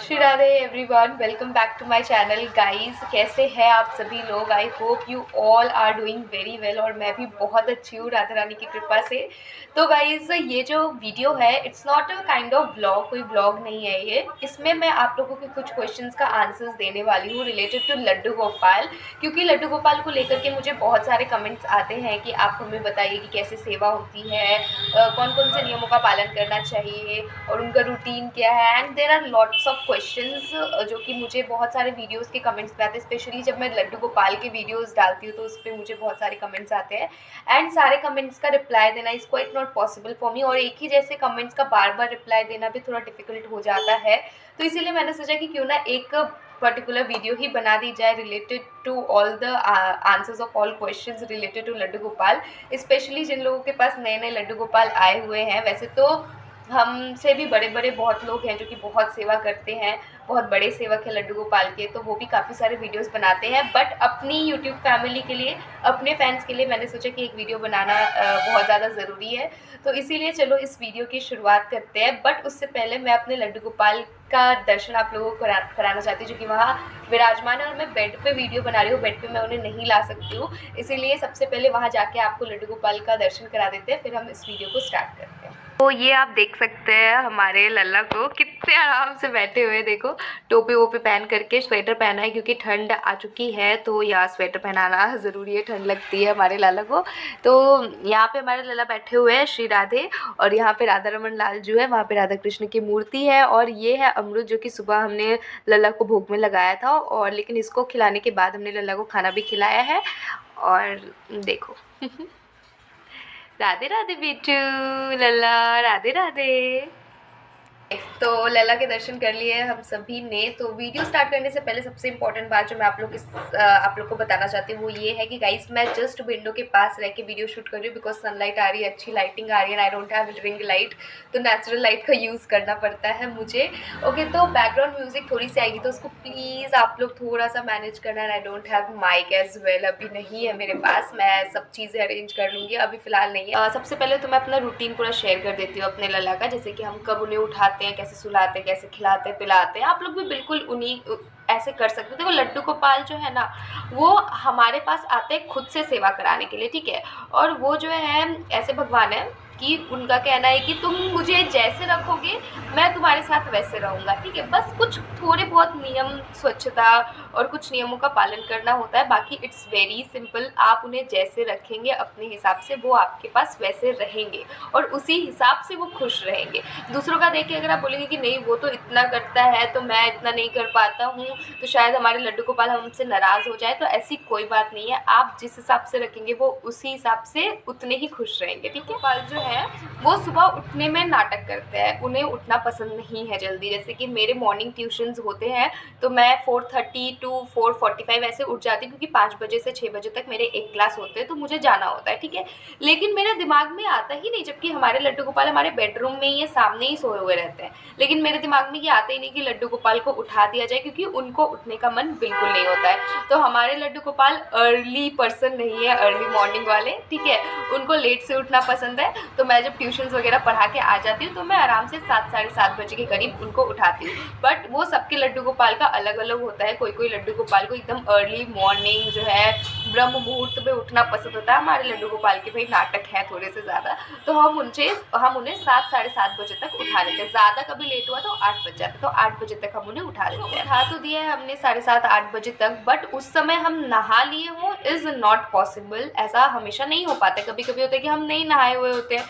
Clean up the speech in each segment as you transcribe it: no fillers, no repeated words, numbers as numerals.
Shri Radhe everyone, welcome back to my channel guys. कैसे हैं आप सभी लोग? I hope you all are doing very well और मैं भी बहुत अच्छी हूँ राधा रानी की कृपा से। तो गाइस, ये जो वीडियो है it's not a kind of blog, कोई ब्लॉग नहीं है ये। इसमें मैं आप लोगों के कुछ क्वेश्चंस का आंसर्स देने वाली हूँ रिलेटेड टू लड्डू गोपाल, क्योंकि लड्डू गोपाल को लेकर के मुझे बहुत सारे कमेंट्स आते हैं कि आप हमें बताइए कि कैसे सेवा होती है, कौन कौन से नियमों का पालन करना चाहिए और उनका रूटीन क्या है। And there are lots of questions जो कि मुझे बहुत सारे वीडियोस के कमेंट्स पे आते हैं, स्पेशली जब मैं लड्डू गोपाल के वीडियोस डालती हूँ तो उस पर मुझे बहुत सारे कमेंट्स आते हैं। एंड सारे कमेंट्स का रिप्लाई देना is quite not possible for me, और एक ही जैसे कमेंट्स का बार बार रिप्लाई देना भी थोड़ा डिफिकल्ट हो जाता है। तो इसीलिए मैंने सोचा कि क्यों ना एक पर्टिकुलर वीडियो ही बना दी जाए related to all the answers of all questions related to Laddu Gopal, specially जिन लोगों के पास नए नए लड्डू गोपाल आए हुए हैं। वैसे तो हमसे भी बड़े बड़े बहुत लोग हैं जो कि बहुत सेवा करते हैं, बहुत बड़े सेवक हैं लड्डू गोपाल के, तो वो भी काफ़ी सारे वीडियोस बनाते हैं। बट अपनी यूट्यूब फैमिली के लिए, अपने फैंस के लिए मैंने सोचा कि एक वीडियो बनाना बहुत ज़्यादा ज़रूरी है। तो इसीलिए चलो इस वीडियो की शुरुआत करते हैं। बट उससे पहले मैं अपने लड्डू गोपाल का दर्शन आप लोगों को कराना चाहती हूँ, जो कि वहाँ विराजमान है और मैं बेड पे वीडियो बना रही हूँ। बेड पे मैं उन्हें नहीं ला सकती हूँ, इसीलिए सबसे पहले वहाँ जाके आपको लड्डू गोपाल का दर्शन करा देते हैं, फिर हम इस वीडियो को स्टार्ट करते हैं। तो ये आप देख सकते हैं हमारे लल्ला को कितने आराम से बैठे हुए, देखो टोपी वोपी पहन करके। स्वेटर पहना है क्योंकि ठंड आ चुकी है, तो यहाँ स्वेटर पहनाना ज़रूरी है, ठंड लगती है हमारे लाला को। तो यहाँ पे हमारे लल्ला बैठे हुए हैं श्री राधे, और यहाँ पे राधा रमन लाल जो है, वहाँ पे राधा कृष्ण की मूर्ति है। और ये है अमृत जो कि सुबह हमने लल्ला को भोग में लगाया था, और लेकिन इसको खिलाने के बाद हमने लल्ला को खाना भी खिलाया है। और देखो राधे राधे बेटू, लल्ला राधे राधे। तो लल्ला के दर्शन कर लिए हम सभी ने। तो वीडियो स्टार्ट करने से पहले सबसे इम्पोर्टेंट बात जो मैं आप लोग को बताना चाहती हूँ वो ये है कि गाइस, मैं जस्ट विंडो के पास रह के वीडियो शूट कर रही हूँ बिकॉज सनलाइट आ रही है, अच्छी लाइटिंग आ रही है। आई डोंट हैव रिंग लाइट, तो नेचुरल लाइट का यूज़ करना पड़ता है मुझे। ओके, तो बैकग्राउंड म्यूजिक थोड़ी सी आएगी तो उसको प्लीज़ आप लोग थोड़ा सा मैनेज करना। I don't have mic as well, अभी नहीं है मेरे पास, मैं सब चीज़ें अरेंज कर लूँगी, अभी फ़िलहाल नहीं है। सबसे पहले तो मैं अपना रूटीन पूरा शेयर कर देती हूँ अपने लल्ला का, जैसे कि हम कब उन्हें उठाते हैं, कैसे सुलाते हैं, कैसे खिलाते पिलाते हैं। आप लोग भी बिल्कुल उन्हीं ऐसे कर सकते हो। देखो लड्डू गोपाल जो है ना, वो हमारे पास आते हैं खुद से सेवा कराने के लिए, ठीक है। और वो जो है ऐसे भगवान है कि उनका कहना है कि तुम मुझे जैसे रखोगे मैं तुम्हारे साथ वैसे रहूँगा, ठीक है। बस कुछ थोड़े बहुत नियम, स्वच्छता और कुछ नियमों का पालन करना होता है, बाकी इट्स वेरी सिंपल। आप उन्हें जैसे रखेंगे अपने हिसाब से वो आपके पास वैसे रहेंगे और उसी हिसाब से वो खुश रहेंगे। दूसरों का देख के अगर आप बोलेंगे कि नहीं वो तो इतना करता है तो मैं इतना नहीं कर पाता हूँ, तो शायद हमारे लड्डू गोपाल हमसे नाराज़ हो जाए, तो ऐसी कोई बात नहीं है। आप जिस हिसाब से रखेंगे वो उसी हिसाब से उतने ही खुश रहेंगे, ठीक है। गोपाल जो है वो सुबह उठने में नाटक करते हैं, उन्हें उठना पसंद नहीं है जल्दी। जैसे कि मेरे मॉर्निंग ट्यूशन्स होते हैं तो मैं 4:30 to 4:45 ऐसे उठ जाती हूँ, क्योंकि 5 बजे से 6 बजे तक मेरे एक क्लास होते हैं, तो मुझे जाना होता है, ठीक है। लेकिन मेरे दिमाग में आता ही नहीं, जबकि हमारे लड्डू गोपाल हमारे बेडरूम में ही सामने ही सोए हुए रहते हैं, लेकिन मेरे दिमाग में ये आता ही नहीं कि लड्डू गोपाल को उठा दिया जाए, क्योंकि उनको उठने का मन बिल्कुल नहीं होता है। तो हमारे लड्डू गोपाल अर्ली पर्सन नहीं है, अर्ली मॉर्निंग वाले, ठीक है। उनको लेट से उठना पसंद है। तो मैं जब ट्यूशन्स वगैरह पढ़ा के आ जाती हूँ तो मैं आराम से 7 साढ़े 7 बजे के करीब उनको उठाती हूँ। बट वो सबके लड्डू गोपाल का अलग अलग होता है। कोई कोई लड्डू गोपाल को एकदम अर्ली मॉर्निंग जो है ब्रह्म मुहूर्त में उठना पसंद होता है। हमारे लड्डू गोपाल के भाई नाटक है थोड़े से ज़्यादा, तो हम उन्हें 7 साढ़े 7 बजे तक उठा लेते हैं। ज़्यादा कभी लेट हुआ तो 8 बज जाते, तो 8 बजे तक हम उन्हें उठा लेते हैं। उठा तो दिया है हमने 7:30 8 बजे तक, बट उस समय हम नहा लिए हों इज़ नॉट पॉसिबल। ऐसा हमेशा नहीं हो पाता है, कभी कभी होता है कि हम नहीं नहाए हुए होते हैं,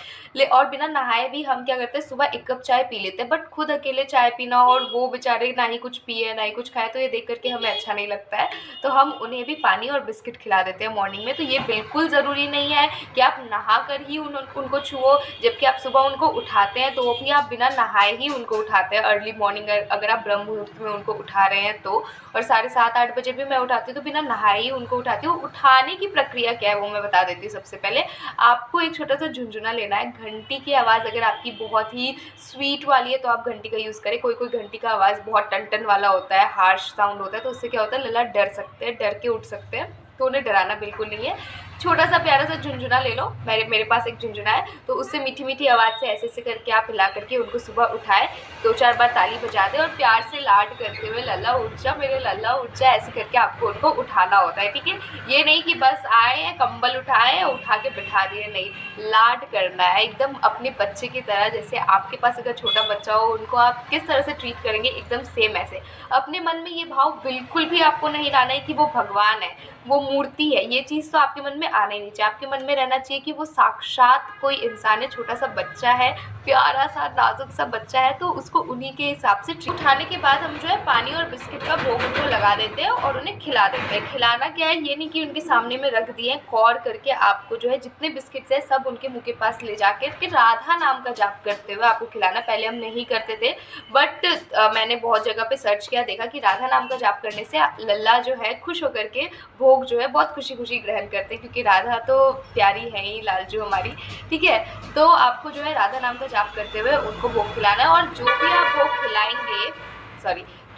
और बिना नहाए भी हम क्या करते हैं, सुबह 1 कप चाय पी लेते हैं। बट खुद अकेले चाय पीना और वो बेचारे ना ही कुछ पिए ना ही कुछ खाए, तो ये देख करके हमें अच्छा नहीं लगता है। तो हम उन्हें भी पानी और बिस्किट खिला देते हैं मॉर्निंग में। तो ये बिल्कुल ज़रूरी नहीं है कि आप नहा कर ही उनको छुओ, जबकि आप सुबह उनको उठाते हैं तो वो भी आप बिना नहाए ही उनको उठाते हैं अर्ली मॉर्निंग, अगर आप ब्रह्म मुहूर्त में उनको उठा रहे हैं तो। और 7:30 8 बजे भी मैं उठाती हूँ तो बिना नहाए ही उनको उठाती हूँ। उठाने की प्रक्रिया क्या है वो मैं बता देती हूँ। सबसे पहले आपको एक छोटा सा झुंझुना लेना है। घंटी की आवाज़ अगर आपकी बहुत ही स्वीट वाली है तो आप घंटी का यूज़ करें। कोई कोई घंटी का आवाज़ बहुत टन टन वाला होता है, हार्श साउंड होता है, तो उससे क्या होता है लल्ला डर सकते हैं, डर के उठ सकते हैं। तो उन्हें डराना बिल्कुल नहीं है। छोटा सा प्यारा सा झुनझुना ले लो, मेरे पास एक झुनझुना है, तो उससे मीठी मीठी आवाज़ से ऐसे ऐसे करके आप हिला करके उनको सुबह उठाए, 2-4 बार ताली बजा दें और प्यार से लाड करते हुए लल्ला उठ जा मेरे लल्ला उठ जा, ऐसे करके आपको उनको उठाना होता है, ठीक है। ये नहीं कि बस आए कंबल उठाए उठा के बिठा दिए, नहीं, लाड करना है एकदम अपने बच्चे की तरह। जैसे आपके पास अगर छोटा बच्चा हो, उनको आप किस तरह से ट्रीट करेंगे एकदम सेम ऐसे। अपने मन में ये भाव बिल्कुल भी आपको नहीं लाना है कि वो भगवान है, वो मूर्ति है, ये चीज़ तो आपके मन में आना ही नहीं चाहिए। आपके मन में रहना चाहिए कि वो साक्षात कोई इंसान है, छोटा सा बच्चा है, प्यारा सा नाजुक सा बच्चा है, तो उसको उन्हीं के हिसाब से उठाने के बाद हम जो है पानी और बिस्किट का भोग उनको लगा देते हैं और उन्हें खिला देते हैं। खिलाना क्या है, ये नहीं कि उनके सामने में रख दिए, कौर करके आपको जो है जितने बिस्किट्स है सब उनके मुँह के पास ले जाके कि राधा नाम का जाप करते हुए आपको खिलाना। पहले हम नहीं करते थे, बट मैंने बहुत जगह पे सर्च किया, देखा कि राधा नाम का जाप करने से लल्ला जो है खुश होकर के भोग जो है बहुत खुशी खुशी ग्रहण करते हैं, क्योंकि राधा तो प्यारी है ही लालजू हमारी, ठीक है। तो आपको जो है राधा नाम का जाप करते हुए उनको भोग खिलाना है, और जो भी आप भोग खिलाएंगे,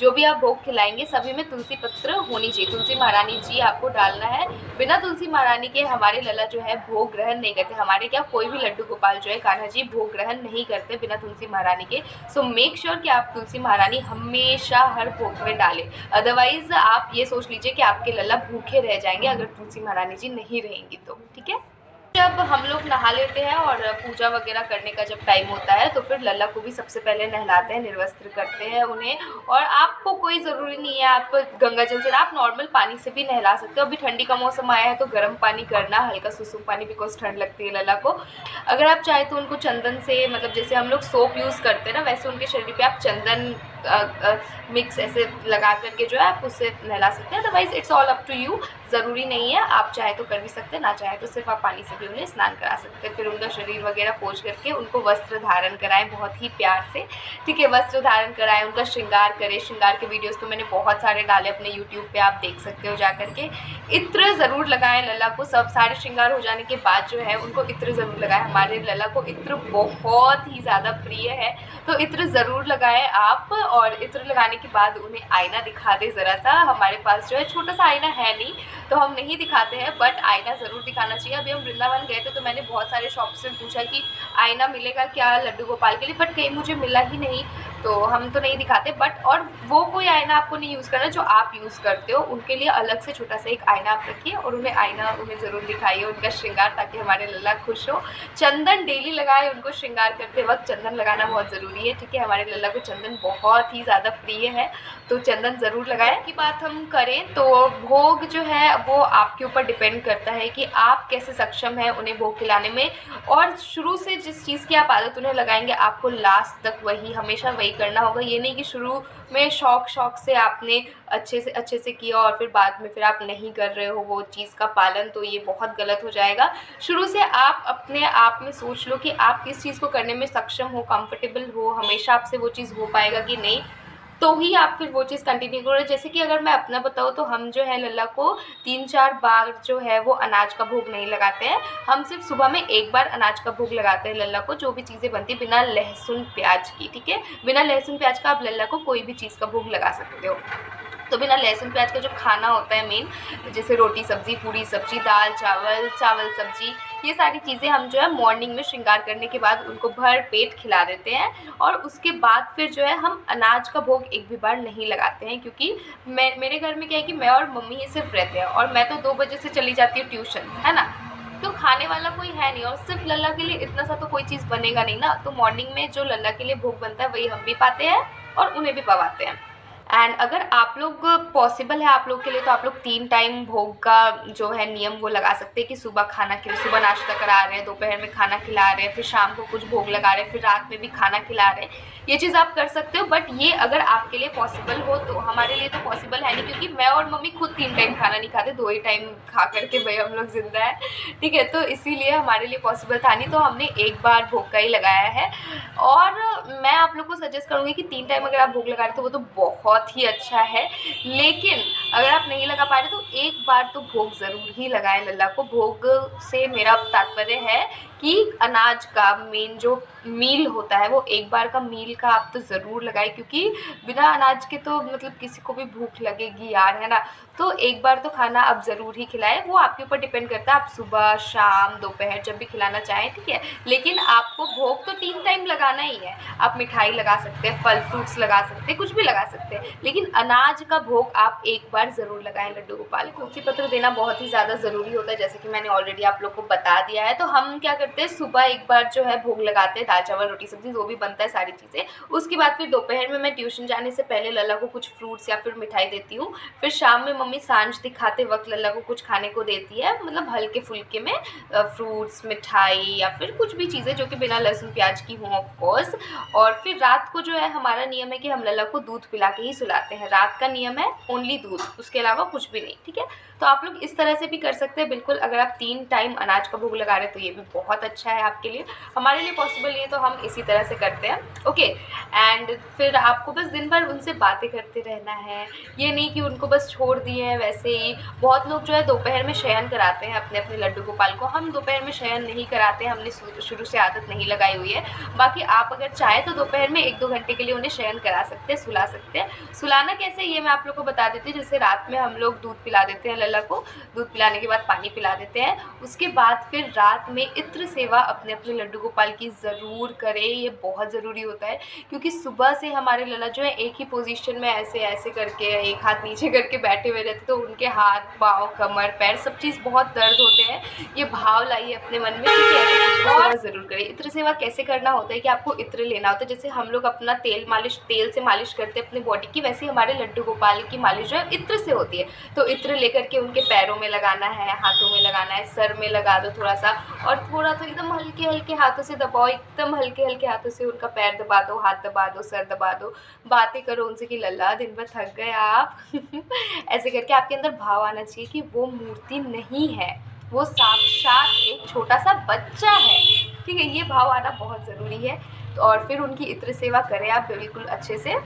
जो भी आप भोग खिलाएंगे सभी में तुलसी पत्र होनी चाहिए, तुलसी महारानी जी आपको डालना है। बिना तुलसी महारानी के हमारे लल्ला जो है भोग ग्रहण नहीं करते, हमारे क्या कोई भी लड्डू गोपाल जो है कान्हा जी भोग ग्रहण नहीं करते बिना तुलसी महारानी के। सो मेक श्योर कि आप तुलसी महारानी हमेशा हर भोग में डालें, अदरवाइज आप ये सोच लीजिए कि आपके लल्ला भूखे रह जाएंगे अगर तुलसी महारानी जी नहीं रहेंगी तो, ठीक है। जब हम लोग नहा लेते हैं और पूजा वगैरह करने का जब टाइम होता है, तो फिर लल्ला को भी सबसे पहले नहलाते हैं, निर्वस्त्र करते हैं उन्हें। और आपको कोई ज़रूरी नहीं है आप गंगा जल से, आप नॉर्मल पानी से भी नहला सकते हो। अभी ठंडी का मौसम आया है तो गर्म पानी करना, हल्का सुसुम पानी, बिकॉज ठंड लगती है लल्ला को। अगर आप चाहे तो उनको चंदन से, मतलब जैसे हम लोग सोप यूज़ करते हैं ना, वैसे उनके शरीर पे आप चंदन मिक्स ऐसे लगा करके जो है आप उससे नहला सकते हैं। Otherwise it's all up to you, ज़रूरी नहीं है, आप चाहे तो कर भी सकते हैं, ना चाहे तो सिर्फ आप पानी से भी उन्हें स्नान करा सकते हैं। फिर उनका शरीर वगैरह पोंछ करके उनको वस्त्र धारण कराएं बहुत ही प्यार से, ठीक है। वस्त्र धारण कराएं, उनका श्रृंगार करें। श्रृंगार के वीडियोस तो मैंने बहुत सारे डाले अपने यूट्यूब पे, आप देख सकते हो जा करके। इत्र ज़रूर लगाएं लल्ला को, सब सारे श्रृंगार हो जाने के बाद जो है उनको इत्र ज़रूर लगाएं। हमारे लल्ला को इत्र बहुत ही ज़्यादा प्रिय है, तो इत्र ज़रूर लगाएं आप। और इत्र लगाने के बाद उन्हें आईना दिखा दें ज़रा सा। हमारे पास जो है छोटा सा आईना है नहीं तो हम नहीं दिखाते हैं, बट आईना ज़रूर दिखाना चाहिए। अभी हम वृंदावन गए थे तो मैंने बहुत सारे शॉप से पूछा कि आईना मिलेगा क्या लड्डू गोपाल के लिए, बट कहीं मुझे मिला ही नहीं, तो हम तो नहीं दिखाते। बट और वो कोई आईना आपको नहीं यूज़ करना जो आप यूज़ करते हो, उनके लिए अलग से छोटा सा एक आईना आप रखिए और उन्हें ज़रूर दिखाइए उनका श्रृंगार, ताकि हमारे लल्ला खुश हो। चंदन डेली लगाए, उनको श्रृंगार करते वक्त चंदन लगाना बहुत ज़रूरी है, ठीक है। हमारे लल्ला को चंदन बहुत ही ज़्यादा प्रिय है, तो चंदन ज़रूर लगाएं। की बात हम करें तो भोग जो है वो आपके ऊपर डिपेंड करता है कि आप कैसे सक्षम हैं उन्हें भोग खिलाने में। और शुरू से जिस चीज़ की आप आदत उन्हें लगाएंगे, आपको लास्ट तक वही, हमेशा वही करना होगा। ये नहीं कि शुरू में शौक से आपने अच्छे से किया और फिर बाद में फिर आप नहीं कर रहे हो वो चीज़ का पालन, तो ये बहुत गलत हो जाएगा। शुरू से आप अपने आप में सोच लो कि आप किस चीज़ को करने में सक्षम हो, कंफर्टेबल हो, हमेशा आपसे वो चीज़ हो पाएगा कि नहीं, तो ही आप फिर वो चीज़ कंटिन्यू करो। जैसे कि अगर मैं अपना बताऊँ तो हम जो है लल्ला को 3-4 बार जो है वो अनाज का भोग नहीं लगाते हैं, हम सिर्फ सुबह में 1 बार अनाज का भोग लगाते हैं लल्ला को। जो भी चीज़ें बनती है बिना लहसुन प्याज की, ठीक है, बिना लहसुन प्याज का आप लल्ला को कोई भी चीज़ का भोग लगा सकते हो। तो बिना लहसुन प्याज का जो खाना होता है मेन, जैसे रोटी सब्ज़ी, पूरी सब्ज़ी, दाल चावल सब्ज़ी, ये सारी चीज़ें हम जो है मॉर्निंग में श्रृंगार करने के बाद उनको भर पेट खिला देते हैं। और उसके बाद फिर जो है हम अनाज का भोग एक भी बार नहीं लगाते हैं, क्योंकि मेरे घर में क्या है कि मैं और मम्मी ही सिर्फ रहते हैं, और मैं तो 2 बजे से चली जाती हूँ ट्यूशन, है ना, तो खाने वाला कोई है नहीं, और सिर्फ लल्ला के लिए इतना सा तो कोई चीज़ बनेगा नहीं ना। तो मॉर्निंग में जो लल्ला के लिए भोग बनता है वही हम भी पाते हैं और उन्हें भी पवाते हैं। एंड अगर आप लोग पॉसिबल है आप लोग के लिए, तो आप लोग 3 टाइम भोग का जो है नियम वो लगा सकते हैं कि सुबह खाना खिला, सुबह नाश्ता करा रहे हैं, दोपहर में खाना खिला रहे हैं, फिर शाम को कुछ भोग लगा रहे हैं, फिर रात में भी खाना खिला रहे हैं। ये चीज़ आप कर सकते हो, बट ये अगर आपके लिए पॉसिबल हो, तो हमारे लिए तो पॉसिबल है नहीं, क्योंकि मैं और मम्मी खुद 3 टाइम खाना नहीं खाते, 2 ही टाइम खा करके भाई हम लोग जिंदा है, ठीक है। तो इसीलिए हमारे लिए पॉसिबल था नहीं, तो हमने 1 बार भोग का ही लगाया है। और मैं आप लोग को सजेस्ट करूँगी कि 3 टाइम अगर आप भोग लगा रहे हो तो वो तो बहुत ही अच्छा है, लेकिन अगर आप नहीं लगा पा रहे तो 1 बार तो भोग ज़रूर ही लगाएं लल्ला को। भोग से मेरा तात्पर्य है कि अनाज का मेन जो मील होता है वो एक बार का मील का आप तो ज़रूर लगाएं, क्योंकि बिना अनाज के तो मतलब किसी को भी भूख लगेगी यार, है ना। तो एक बार तो खाना आप ज़रूर ही खिलाएं, वो आपके ऊपर डिपेंड करता है, आप सुबह शाम दोपहर जब भी खिलाना चाहें, ठीक है। लेकिन आपको भोग तो 3 टाइम लगाना ही है। आप मिठाई लगा सकते हैं, फल फ्रूट्स लगा सकते हैं, कुछ भी लगा सकते हैं, लेकिन अनाज का भोग आप एक बार ज़रूर लगाएं लड्डू गोपाल को। तुलसी पत्र देना बहुत ही ज़्यादा ज़रूरी होता है, जैसे कि मैंने ऑलरेडी आप लोग को बता दिया है। तो हम क्या करते हैं, सुबह एक बार जो है भोग लगाते हैं, दाल चावल रोटी सब्जी जो भी बनता है सारी चीज़ें। उसके बाद फिर दोपहर में मैं ट्यूशन जाने से पहले लल्ला को कुछ फ्रूट्स या फिर मिठाई देती हूँ। फिर शाम में मम्मी सांझ दिखाते वक्त लल्ला को कुछ खाने को देती है, मतलब हल्के फुल्के में फ्रूट्स, मिठाई या फिर कुछ भी चीज़ें जो कि बिना लहसुन प्याज की हों ऑफकोर्स। और फिर रात को जो है हमारा नियम है कि हम लल्ला को दूध पिला के ही सुलाते हैं। रात का नियम है ओनली दूध, उसके अलावा कुछ भी नहीं, ठीक है। तो आप लोग इस तरह से भी कर सकते हैं बिल्कुल। अगर आप 3 टाइम अनाज का भोग लगा रहे हैं तो ये भी बहुत अच्छा है आपके लिए। हमारे लिए पॉसिबल नहीं है तो हम इसी तरह से करते हैं, ओके। एंड फिर आपको बस दिन भर उनसे बातें करते रहना है, ये नहीं कि उनको बस छोड़ दिए हैं वैसे ही। बहुत लोग जो है दोपहर में शयन कराते हैं अपने अपने लड्डू गोपाल को। हम दोपहर में शयन नहीं कराते, हमने शुरू से आदत नहीं लगाई हुई है। बाकी आप अगर चाहें तो दोपहर में 1-2 घंटे के लिए उन्हें शयन करा सकते हैं, सुला सकते हैं। सुलाना कैसे ये मैं आप लोग को बता देती हूँ। जैसे रात में हम लोग दूध पिला देते हैं लल्ला को, दूध पिलाने के बाद पानी पिला देते हैं। उसके बाद फिर रात में इत्र सेवा अपने अपने लड्डू गोपाल की ज़रूर करें, ये बहुत ज़रूरी होता है। क्योंकि सुबह से हमारे लल्ला जो है एक ही पोजीशन में ऐसे ऐसे करके एक हाथ नीचे करके बैठे हुए रहते, तो उनके हाथ पाँव कमर पैर सब चीज़ बहुत दर्द होते हैं। ये भाव लाइए अपने मन में, ठीक है। और ज़रूर करें। इत्र सेवा कैसे करना होता है कि आपको इत्र लेना होता है। जैसे हम लोग अपना तेल से मालिश करते हैं अपनी बॉडी की, वैसे हमारे लड्डू गोपाल की मालिश जो है इत्र से होती है। तो इत्र लेकर के उनके पैरों में लगाना है, हाथों में लगाना है, सर में लगा दो थोड़ा सा, और थोड़ा तो एकदम हल्के हल्के हाथों से दबाओ, एकदम हल्के हल्के हाथों से उनका पैर दबा दो, हाथ दबा दो, सर दबा दो। बातें करो उनसे कि लल्ला दिन भर थक गए आप ऐसे करके आपके अंदर भाव आना चाहिए कि वो मूर्ति नहीं है, वो साक्षात एक छोटा सा बच्चा है, ठीक है। ये भाव आना बहुत ज़रूरी है। तो और फिर उनकी इत्र सेवा करें आप बिल्कुल अच्छे से।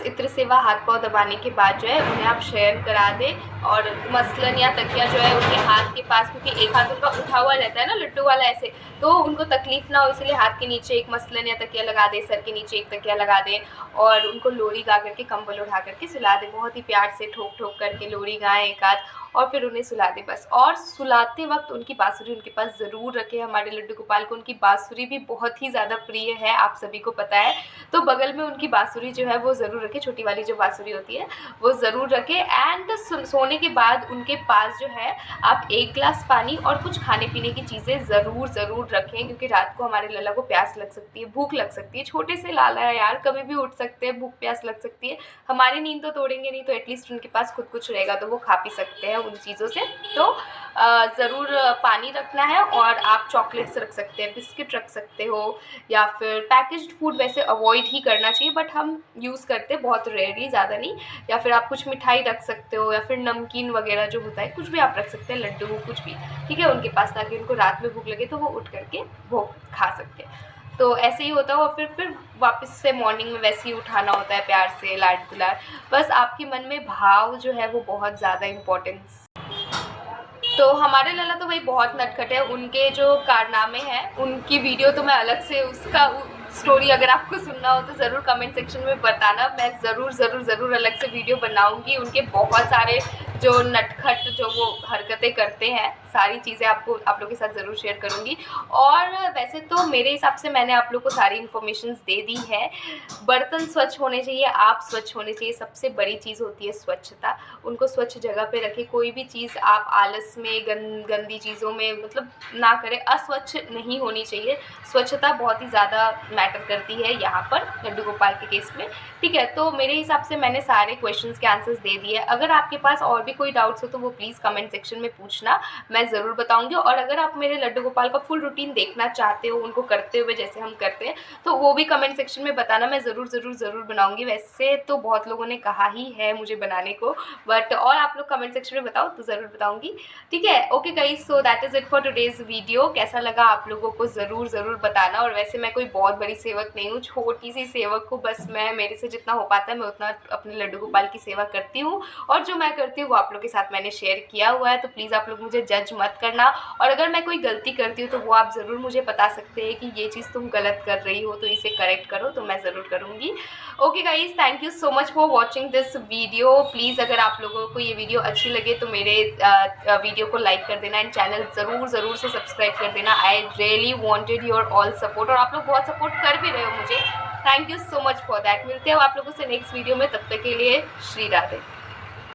इत्र सेवा हाथ पाँव दबाने के बाद जो है उन्हें आप शयन करा दें, और मसलन या तकिया जो है उनके हाथ के पास, क्योंकि एक हाथ उनका उठा हुआ रहता है ना लड्डू वाला ऐसे, तो उनको तकलीफ ना हो इसलिए हाथ के नीचे एक मसलन या तकिया लगा दें, सर के नीचे एक तकिया लगा दें, और उनको लोरी गा करके कंबल उठा करके सुला दें। बहुत ही प्यार से ठोक ठोक करके लोरी गाएं एक आध, और फिर उन्हें सुला दें बस। और सुलाते वक्त उनकी बाँसुरी उनके पास ज़रूर रखें। हमारे लड्डू गोपाल को उनकी बाँसुरी भी बहुत ही ज़्यादा प्रिय है, आप सभी को पता है। तो बगल में उनकी बाँसुरी जो है वो ज़रूर रखें, छोटी वाली जो बाँसुरी होती है वो ज़रूर रखें। एंड सोने के बाद उनके पास जो है आप 1 ग्लास पानी और कुछ खाने पीने की चीज़ें ज़रूर रखें, क्योंकि रात को हमारे लल्ला को प्यास लग सकती है, भूख लग सकती है। छोटे से लाला है यार, कभी भी उठ सकते हैं, भूख प्यास लग सकती है। हमारी नींद तो तोड़ेंगे नहीं, तो एटलीस्ट उनके पास खुद कुछ रहेगा तो वो खा पी सकते हैं उन चीज़ों से। तो ज़रूर पानी रखना है, और आप चॉकलेट्स रख सकते हैं, बिस्किट रख सकते हो, या फिर पैकेज्ड फूड वैसे अवॉइड ही करना चाहिए, बट हम यूज़ करते हैं बहुत रेयरली, ज़्यादा नहीं। या फिर आप कुछ मिठाई रख सकते हो, या फिर नमकीन वगैरह जो होता है कुछ भी आप रख सकते हैं, लड्डू कुछ भी, ठीक है, उनके पास, ताकि उनको रात में भूख लगे तो वो उठ करके भोग खा सकते हैं। तो ऐसे ही होता है। और फिर वापस से मॉर्निंग में वैसे ही उठाना होता है प्यार से, लाड दुलार। बस आपके मन में भाव जो है वो बहुत ज़्यादा इम्पोर्टेंस। तो हमारे लल्ला तो भाई बहुत नटखट है, उनके जो कारनामे हैं उनकी वीडियो तो मैं अलग से उसका स्टोरी अगर आपको सुनना हो तो ज़रूर कमेंट सेक्शन में बताना, मैं ज़रूर अलग से वीडियो बनाऊंगी। उनके बहुत सारे जो नटखट जो वो हरकतें करते हैं, सारी चीज़ें आप लोग के साथ ज़रूर शेयर करूंगी। और वैसे तो मेरे हिसाब से मैंने आप लोग को सारी इन्फॉर्मेशंस दे दी है। बर्तन स्वच्छ होने चाहिए, आप स्वच्छ होने चाहिए, सबसे बड़ी चीज़ होती है स्वच्छता। उनको स्वच्छ जगह पे रखें, कोई भी चीज़ आप आलस में गंदी चीज़ों में मतलब ना करें, अस्वच्छ नहीं होनी चाहिए। स्वच्छता बहुत ही ज़्यादा मैटर करती है यहाँ पर लड्डू गोपाल के केस में, ठीक है। तो मेरे हिसाब से मैंने सारे क्वेश्चंस के आंसर्स दे दिए। अगर आपके पास और भी कोई डाउट्स हो तो वो प्लीज़ कमेंट सेक्शन में पूछना, मैं ज़रूर बताऊंगी। और अगर आप मेरे लड्डू गोपाल का फुल रूटीन देखना चाहते हो, उनको करते हुए जैसे हम करते हैं, तो वो भी कमेंट सेक्शन में बताना, मैं ज़रूर बनाऊंगी। वैसे तो बहुत लोगों ने कहा ही है मुझे बनाने को, बट और आप लोग कमेंट सेक्शन में बताओ तो ज़रूर बताऊंगी, ठीक है। Okay guys, so that is it for today's video. कैसा लगा आप लोगों को ज़रूर बताना। और वैसे मैं कोई बहुत बड़ी सेवक नहीं हूँ, छोटी सी सेवक को, बस मैं मेरे से जितना हो पाता है मैं उतना अपने लड्डू गोपाल की सेवा करती हूँ, और जो मैं करती हूँ वो आप लोग के साथ मैंने शेयर किया हुआ है, तो प्लीज़ आप लोग मुझे जज मत करना। और अगर मैं कोई गलती करती हूँ तो वो आप ज़रूर मुझे बता सकते हैं कि ये चीज़ तुम गलत कर रही हो, तो इसे करेक्ट करो, तो मैं ज़रूर करूँगी। Okay guys, thank you so much for watching this video. Please अगर आप लोगों को ये वीडियो अच्छी लगे तो मेरे वीडियो को लाइक कर देना एंड चैनल ज़रूर से सब्सक्राइब कर देना। I really wanted your all support, और आप लोग बहुत सपोर्ट कर भी रहे हो मुझे। Thank you so much for that. मिलते हो आप लोगों से नेक्स्ट वीडियो में, तब तक के लिए श्री राधे।